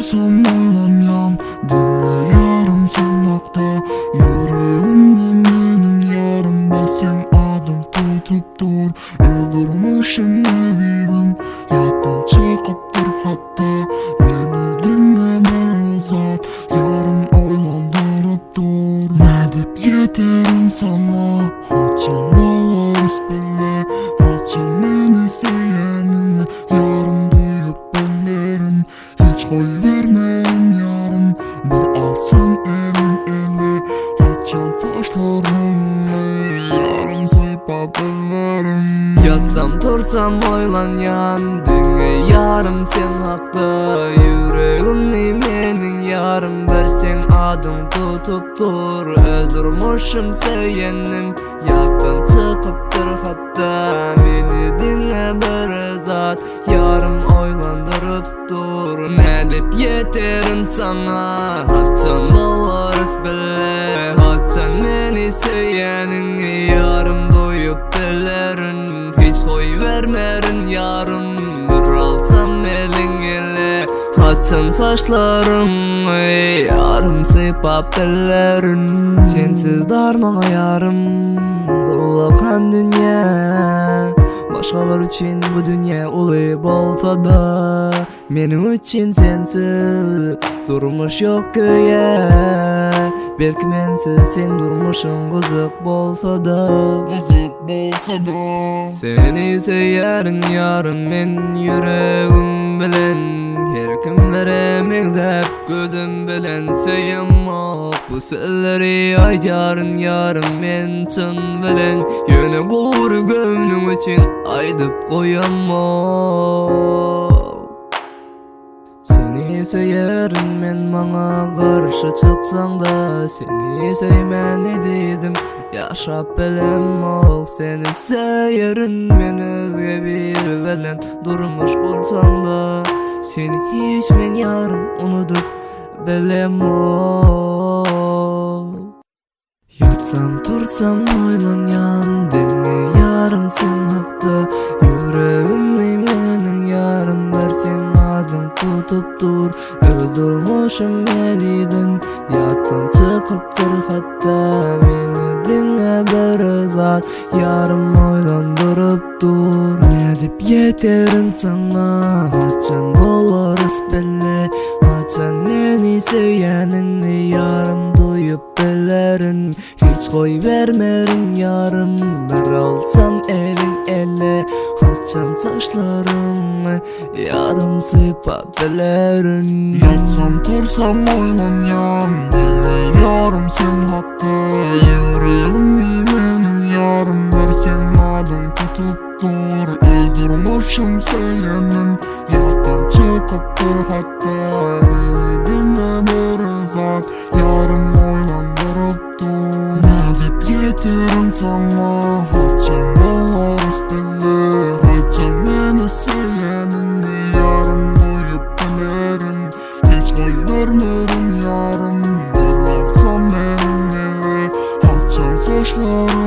dursam oylanyan, dinle yarım sınakta. Yüreğimde menin yarım, bilsen adım tutup dur. Öldürmüşüm ne dedim, yattan çıkıp dur hatta. Beni dinle bir zat, yarım oylandırıp dur. Ne dip yeterim sana, haçan oluruz bile. Haçan meni seyeninle, yarım duyup bellerin. Hiç koy vermeyin yarım, bir alsam elin eli. Haçan taşlarımı, yarım saypa bellerin. Yatsam tursam oylanyan, dünya yarım sen haklı. Yüreğimni menin yarım, versen adım tutup dur. Öldürmüşüm seyenim, yaktan çıkıp dur hatta. Beni dinle bir zat, yarım oylandırıp dur. Ne dip yeterin sana, haçan oluruz bile. Haçan meni seyenin, yarım duyup bellerin. Hiç koy vermerin yarım, bir alsam elin ele. Haçan saçlarım, yarım sıypap bellerin. Sensiz darmana yarım, bullakan dünya. Başkalar için bu dünya ulu bolsa da, benim için sensiz durmuş yok köye. Belki mensiz sen durmuşun kızık bolsa da, Kızık bolsa da. seni seyerin yarım men yüreğim bilen. Her kimlere mekdep gözüm bilen seyim ok. Bu sözleri ayarın yarım men çın bilen. Yöne kuru gönlüm için aydıp koyamam. Seni seyerim men, bana karşı çıksan da. Seni sevmen ne dedim, yaşap bilem ok. Seni seyerim men, özge bir bilen. Durmuş olsam da, seni hiç men yarım unutup bilem ok. Yatsam tursam oylanyan, dinle yarım sen haklı. Yüreğimni menin yarım, versen adım tutup dur. Öldürmüşüm ne dedim, yattan çıkıp dur hatta. Beni dinle bir zat, yarım oylandırıp dur. Ne dip yeterin sana, haçan oluruz bile. Haçan meni seyeninni, yarım duyup bellerin. Hiç koy vermerin yarım, bir alsam elin ele. Haçan saçlarım, yarım sıypap bellerin. Yatsam tursam oylanyan, dinle yarım sen hakkı. Yüreğimni menin yarım, versen adım tutup dur. Öldürmüşüm seyenim, yattan çıkıp dur hatta. Beni dinle bir zat, yarım oylandırıp dur. Ne dip yeterim sana, haçan oluruz bile. Haçan meni seyeninni, yarım duyup bellerin. Hiç koy vermerin yarım, bir alsam elin ele. Haçan saçlarım,